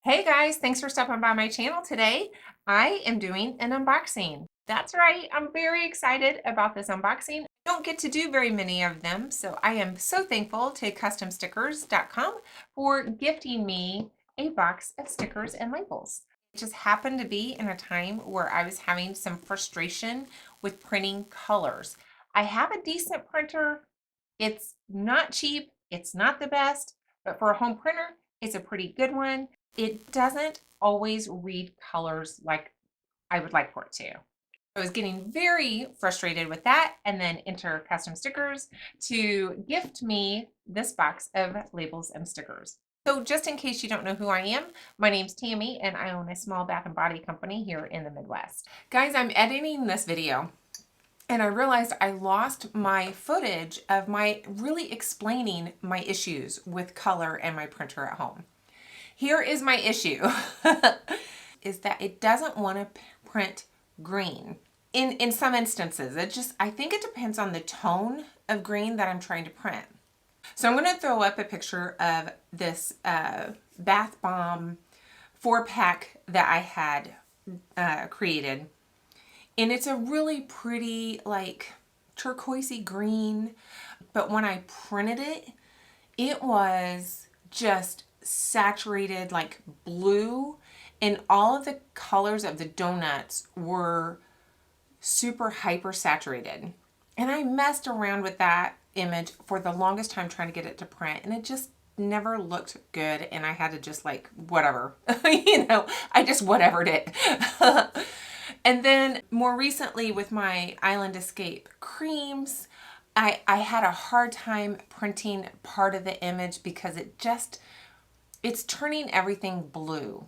Hey guys, thanks for stopping by my channel today. I am doing an unboxing. That's right, I'm very excited about this unboxing. I don't get to do very many of them, so I am so thankful to customstickers.com for gifting me a box of stickers and labels. It just happened to be in a time where I was having some frustration with printing colors. I have a decent printer. It's not cheap, it's not the best, but for a home printer, it's a pretty good one. It doesn't always read colors like I would like for it to. I was getting very frustrated with that, and then enter Custom Stickers to gift me this box of labels and stickers. So just in case you don't know who I am, my name's Tammy and I own a small bath and body company here in the Midwest. Guys, I'm editing this video and I realized I lost my footage of my really explaining my issues with color and my printer at home. Here is my issue, is that it doesn't want to print green. In some instances, I think it depends on the tone of green that I'm trying to print. So I'm going to throw up a picture of this bath bomb 4-pack that I had created. And it's a really pretty, like, turquoisey green. But when I printed it, it was just saturated like blue, and all of the colors of the donuts were super hyper saturated. And I messed around with that image for the longest time trying to get it to print, and it just never looked good, and I had to just like whatever. I just whatevered it. And then more recently with my Island Escape creams, I had a hard time printing part of the image because it's turning everything blue.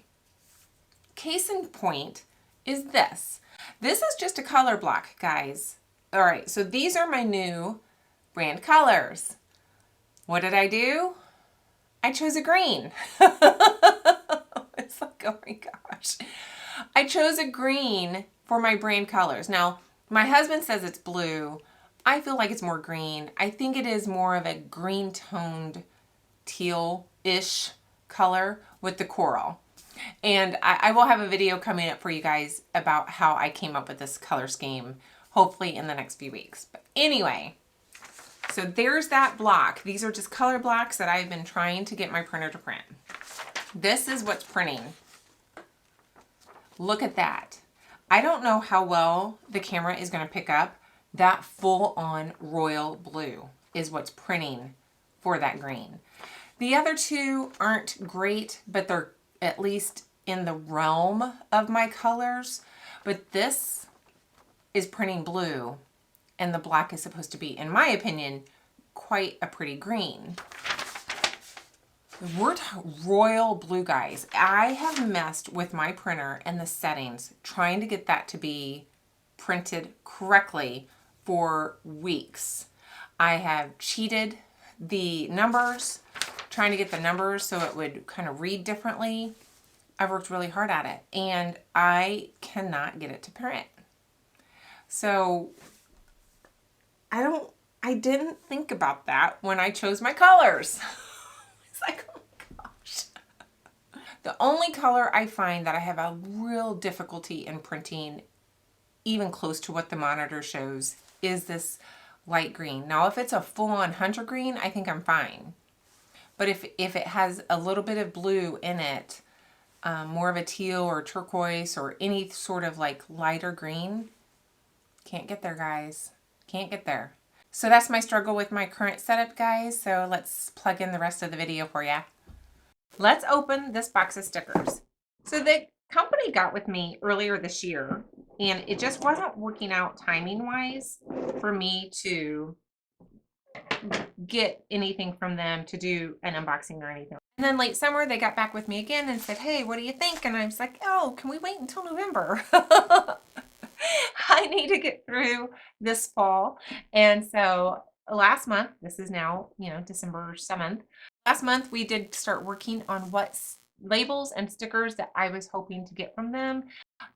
Case in point is this. This is just a color block, guys. All right, so these are my new brand colors. What did I do? I chose a green. It's like, oh my gosh. I chose a green for my brand colors. Now, my husband says it's blue. I feel like it's more green. I think it is more of a green toned teal-ish color with the coral. And I will have a video coming up for you guys about how I came up with this color scheme, hopefully in the next few weeks. But anyway, so there's that block. These are just color blocks that I've been trying to get my printer to print. This is what's printing. Look at that. I don't know how well the camera is going to pick up. That full-on royal blue is what's printing for that green. The other two aren't great, but they're at least in the realm of my colors. But this is printing blue, and the black is supposed to be, in my opinion, quite a pretty green. The word royal blue, guys. I have messed with my printer and the settings trying to get that to be printed correctly for weeks. I have cheated the numbers, trying to get the numbers so it would kind of read differently. I've worked really hard at it, and I cannot get it to print. So I didn't think about that when I chose my colors. It's like, oh my gosh. The only color I find that I have a real difficulty in printing, even close to what the monitor shows, is this light green. Now, if it's a full-on hunter green, I think I'm fine. But if it has a little bit of blue in it, more of a teal or turquoise or any sort of like lighter green, can't get there, guys. Can't get there. So that's my struggle with my current setup, guys. So let's plug in the rest of the video for you. Let's open this box of stickers. So the company got with me earlier this year, and it just wasn't working out timing-wise for me to get anything from them to do an unboxing or anything. And then late summer, they got back with me again and said, hey, what do you think? And I was like, oh, can we wait until November? I need to get through this fall. And so last month, this is now, December 7th. Last month, we did start working on what labels and stickers that I was hoping to get from them.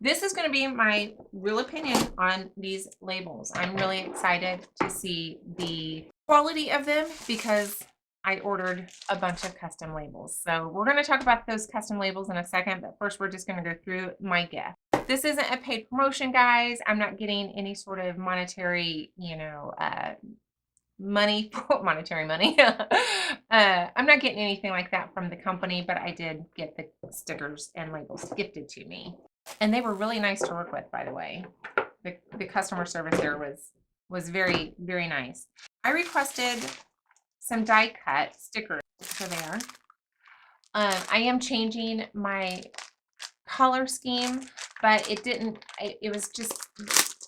This is going to be my real opinion on these labels. I'm really excited to see the quality of them because I ordered a bunch of custom labels. So we're going to talk about those custom labels in a second, but first we're just going to go through my gift. This isn't a paid promotion, guys. I'm not getting any sort of monetary, money, monetary money. I'm not getting anything like that from the company, but I did get the stickers and labels gifted to me. And they were really nice to work with, by the way. The customer service there was very, very nice. I requested some die cut stickers for there. I am changing my color scheme, but it was just,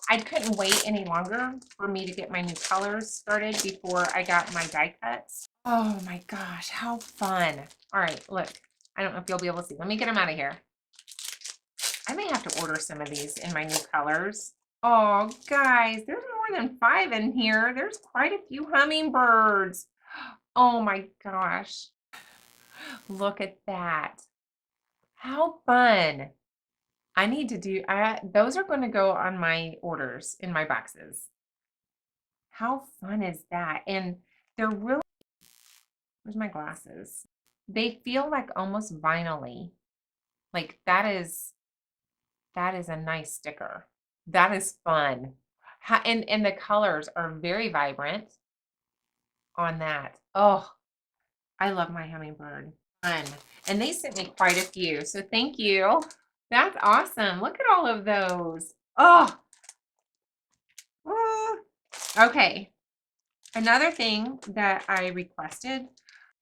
I couldn't wait any longer for me to get my new colors started before I got my die cuts. Oh my gosh, how fun. All right, look, I don't know if you'll be able to see. Let me get them out of here. I may have to order some of these in my new colors. Oh, guys, there's more than 5 in here. There's quite a few hummingbirds. Oh my gosh. Look at that. How fun. I need to do, those are going to go on my orders in my boxes. How fun is that? And they're really, where's my glasses? They feel like almost vinyl-y. Like that is a nice sticker. That is fun. And the colors are very vibrant on that. Oh, I love my hummingbird. Fun. And they sent me quite a few, so thank you. That's awesome. Look at all of those. Oh, okay. Another thing that I requested,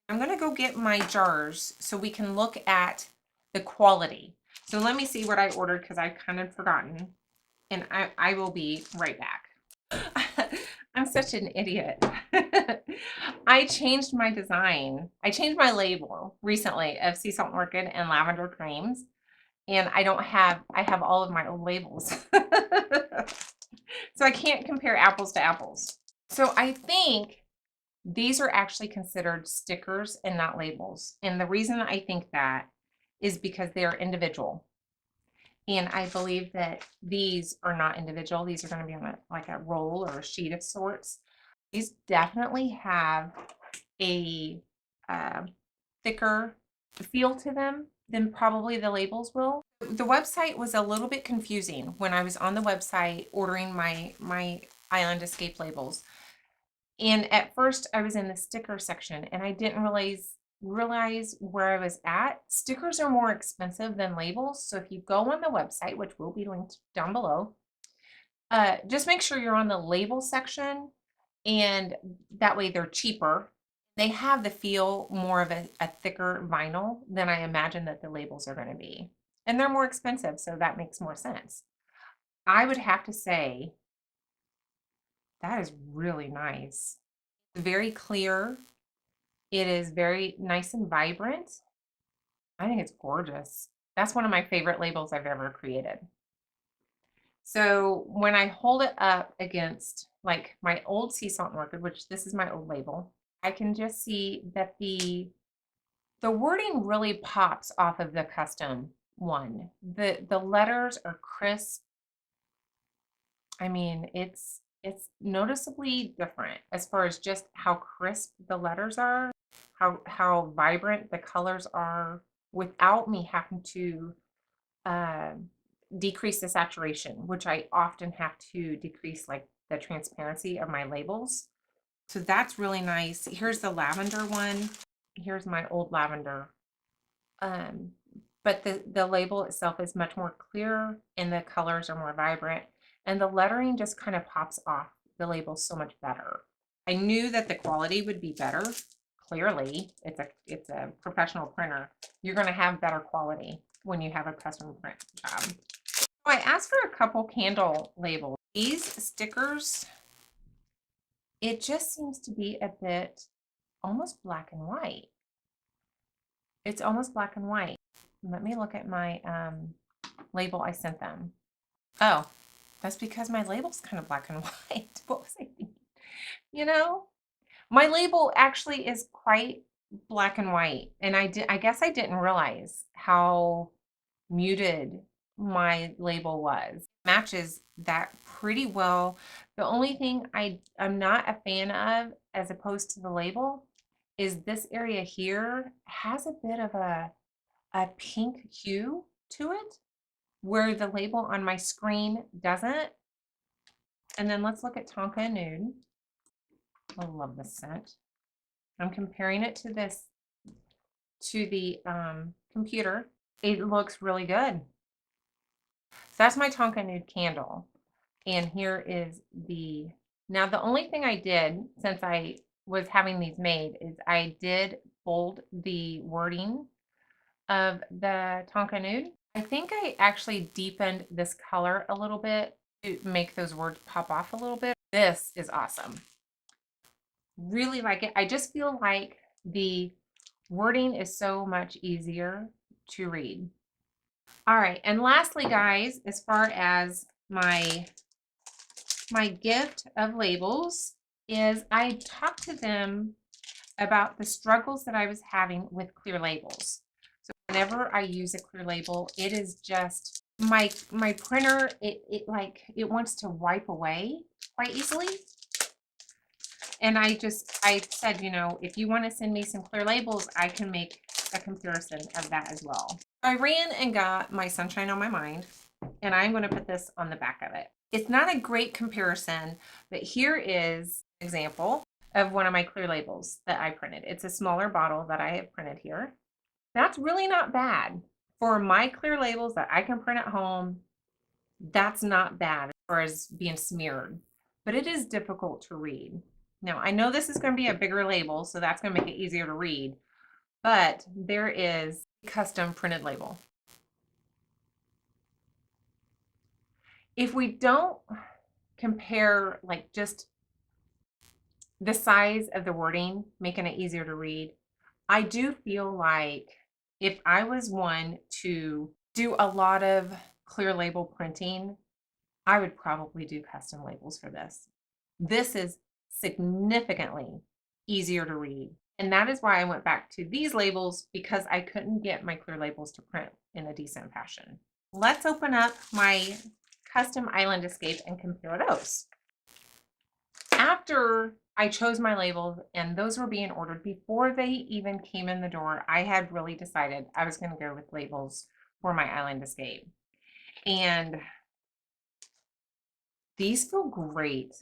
I'm going to go get my jars so we can look at the quality. So let me see what I ordered because I've kind of forgotten. And I will be right back. I'm such an idiot. I changed my design. I changed my label recently of sea salt orchid and lavender creams. And I have all of my old labels. So I can't compare apples to apples. So I think these are actually considered stickers and not labels. And the reason I think that is because they are individual. And I believe that these are not individual. These are going to be on like a roll or a sheet of sorts. These definitely have a thicker feel to them than probably the labels will. The website was a little bit confusing when I was on the website ordering my Island Escape labels. And at first I was in the sticker section and I didn't realize where I was at. Stickers are more expensive than labels. So if you go on the website, which will be linked down below, just make sure you're on the label section, and that way they're cheaper. They have the feel more of a thicker vinyl than I imagine that the labels are going to be. And they're more expensive, so that makes more sense. I would have to say that is really nice. Very clear. It is very nice and vibrant. I think it's gorgeous. That's one of my favorite labels I've ever created. So when I hold it up against like my old sea salt and orchid, which this is my old label, I can just see that the wording really pops off of the custom one. The letters are crisp. I mean, it's noticeably different as far as just how crisp the letters are, how vibrant the colors are without me having to uh, decrease the saturation, which I often have to decrease like the transparency of my labels. So that's really nice. Here's the lavender one. Here's my old lavender. Um, but the label itself is much more clear and the colors are more vibrant and the lettering just kind of pops off the label so much better. I knew that the quality would be better. Clearly, it's a professional printer. You're going to have better quality when you have a custom print job. So I asked for a couple candle labels. These stickers, it just seems to be a bit almost black and white. It's almost black and white. Let me look at my label I sent them. Oh, that's because my label's kind of black and white. What was I thinking? You know, my label actually is quite black and white, and I guess I didn't realize how muted my label was. Matches that pretty well. The only thing I'm not a fan of, as opposed to the label, is this area here has a bit of a pink hue to it where the label on my screen doesn't. And then let's look at Tonka Nude. I love this scent. I'm comparing it to the computer. It looks really good. So that's my Tonka Nude candle. And here is now the only thing I did since I was having these made is I did bold the wording of the Tonka Nude. I think I actually deepened this color a little bit to make those words pop off a little bit. This is awesome. Really like it. I just feel like the wording is so much easier to read. All right, and lastly, guys, as far as my gift of labels is I talked to them about the struggles that I was having with clear labels. So whenever I use a clear label, it is just my printer, it wants to wipe away quite easily. And I said, you know, if you want to send me some clear labels, I can make a comparison of that as well. I ran and got my Sunshine on My Mind, and I'm going to put this on the back of it. It's not a great comparison, but here is an example of one of my clear labels that I printed. It's a smaller bottle that I have printed here. That's really not bad. For my clear labels that I can print at home, that's not bad as far as being smeared, but it is difficult to read. Now, I know this is going to be a bigger label, so that's going to make it easier to read, but there is a custom printed label. If we don't compare like just the size of the wording, making it easier to read, I do feel like if I was one to do a lot of clear label printing, I would probably do custom labels for this. This is significantly easier to read. And that is why I went back to these labels because I couldn't get my clear labels to print in a decent fashion. Let's open up my custom Island Escape and compare those. After I chose my labels and those were being ordered before they even came in the door, I had really decided I was going to go with labels for my Island Escape. And these feel great.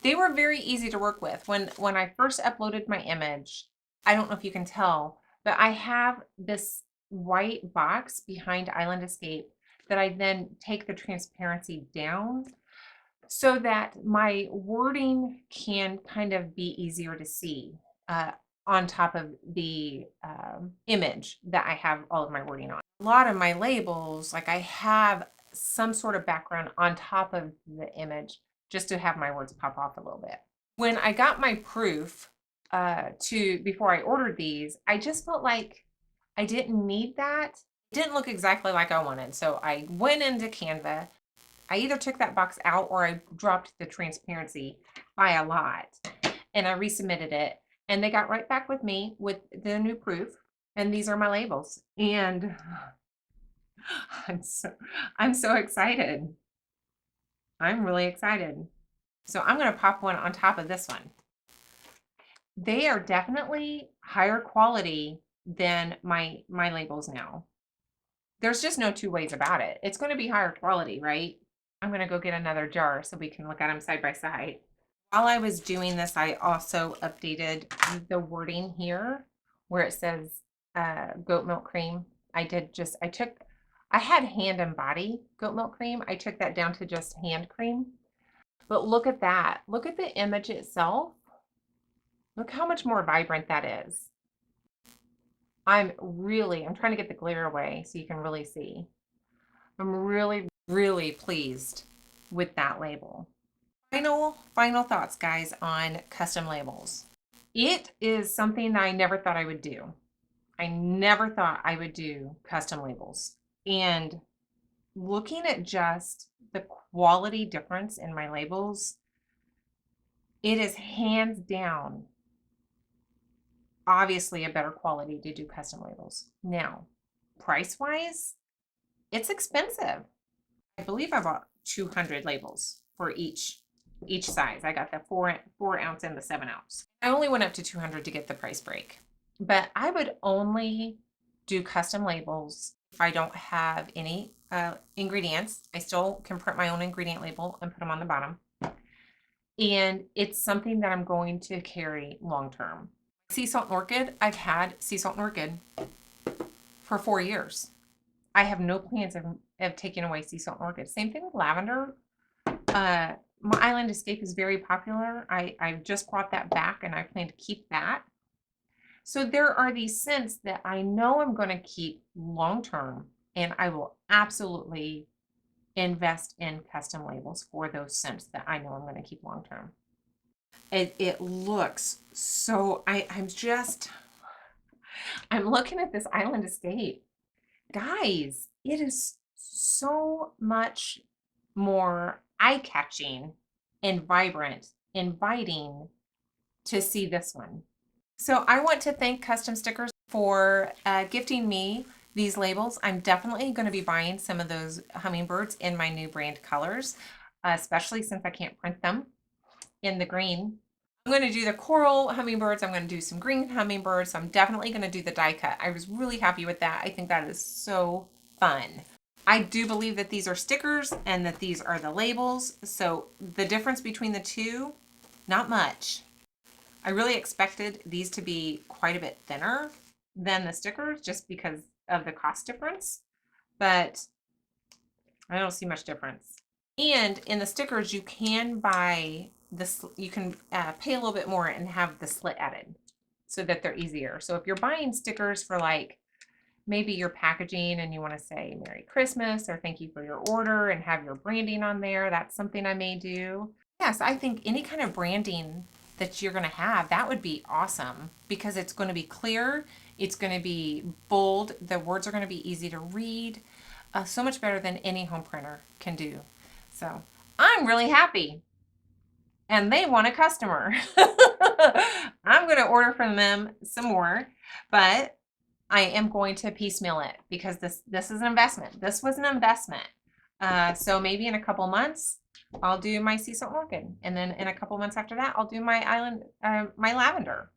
They were very easy to work with. When I first uploaded my image, I don't know if you can tell, but I have this white box behind Island Escape that I then take the transparency down so that my wording can kind of be easier to see on top of the image that I have all of my wording on. A lot of my labels, like I have some sort of background on top of the image just to have my words pop off a little bit. When I got my proof before I ordered these, I just felt like I didn't need that. It didn't look exactly like I wanted. So I went into Canva. I either took that box out or I dropped the transparency by a lot and I resubmitted it and they got right back with me with the new proof. And these are my labels. And I'm so excited. I'm really excited. So I'm going to pop one on top of this one. They are definitely higher quality than my labels now. There's just no two ways about it. It's going to be higher quality, right? I'm going to go get another jar so we can look at them side by side. While I was doing this, I also updated the wording here where it says goat milk cream. I had hand and body goat milk cream. I took that down to just hand cream. But look at that. Look at the image itself. Look how much more vibrant that is. I'm trying to get the glare away so you can really see. I'm really, really pleased with that label. Final thoughts, guys, on custom labels. It is something that I never thought I would do. I never thought I would do custom labels. And looking at just the quality difference in my labels, it is hands down obviously a better quality to do custom labels. Now, price-wise, it's expensive. I believe I bought 200 labels for each each size. I got the 4 ounce and the 7 ounce. I only went up to 200 to get the price break, but I would only do custom labels if I don't have any ingredients. I still can print my own ingredient label and put them on the bottom. And it's something that I'm going to carry long term. Sea salt and orchid, I've had sea salt and orchid for 4 years. I have no plans of taking away sea salt and orchid. Same thing with lavender. My Island Escape is very popular. I've just brought that back and I plan to keep that. So there are these scents that I know I'm going to keep long term, and I will absolutely invest in custom labels for those scents that I know I'm going to keep long term. It looks so, I'm looking at this Island Escape. Guys, it is so much more eye-catching and vibrant, inviting to see this one. So I want to thank Custom Stickers for gifting me these labels. I'm definitely going to be buying some of those hummingbirds in my new brand colors, especially since I can't print them in the green. I'm going to do the coral hummingbirds. I'm going to do some green hummingbirds. So I'm definitely going to do the die cut. I was really happy with that. I think that is so fun. I do believe that these are stickers and that these are the labels. So the difference between the two, not much. I really expected these to be quite a bit thinner than the stickers just because of the cost difference, but I don't see much difference. And in the stickers, you can buy this, you can pay a little bit more and have the slit added so that they're easier. So if you're buying stickers for like maybe you're packaging and you want to say Merry Christmas or thank you for your order and have your branding on there, that's something I may do. Yes, I think any kind of branding that you're going to have, that would be awesome because it's going to be clear, it's going to be bold, the words are going to be easy to read, so much better than any home printer can do. So I'm really happy. And they want a customer. I'm going to order from them some more, but I am going to piecemeal it because this is an investment. This was an investment. So maybe in a couple months, I'll do my sea salt orchid, and then in a couple months after that, I'll do my island, my lavender,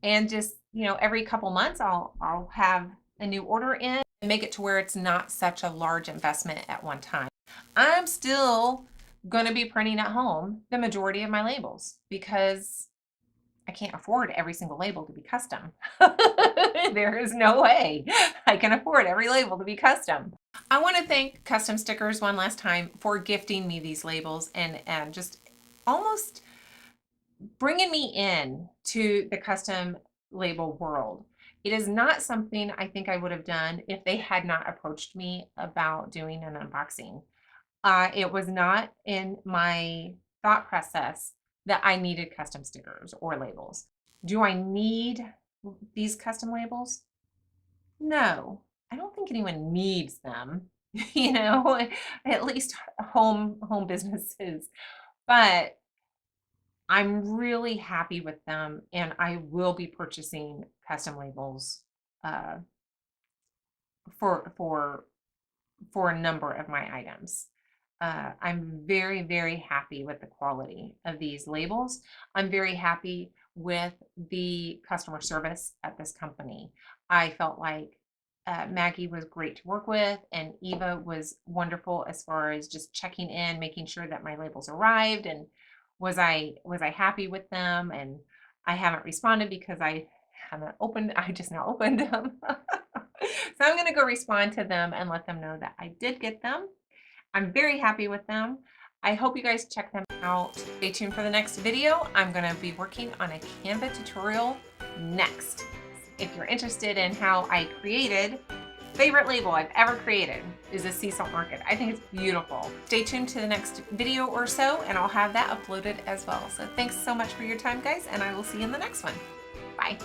and just every couple months, I'll have a new order in and make it to where it's not such a large investment at one time. I'm still going to be printing at home the majority of my labels because I can't afford every single label to be custom. There is no way I can afford every label to be custom. I want to thank Custom Stickers one last time for gifting me these labels and just almost bringing me in to the custom label world. It is not something I think I would have done if they had not approached me about doing an unboxing. It was not in my thought process that I needed custom stickers or labels. Do I need these custom labels? No, I don't think anyone needs them, at least home businesses. But I'm really happy with them, and I will be purchasing custom labels uh, for a number of my items. I'm very, very happy with the quality of these labels. I'm very happy with the customer service at this company. I felt like Maggie was great to work with, and Eva was wonderful as far as just checking in, making sure that my labels arrived, and was I happy with them. And I haven't responded because I just now opened them. So I'm going to go respond to them and let them know that I did get them. I'm very happy with them. I hope you guys check them out. Stay tuned for the next video. I'm going to be working on a Canva tutorial next. If you're interested in how I created, favorite label I've ever created is a sea salt orchid. I think it's beautiful. Stay tuned to the next video or so, and I'll have that uploaded as well. So thanks so much for your time, guys, and I will see you in the next one. Bye.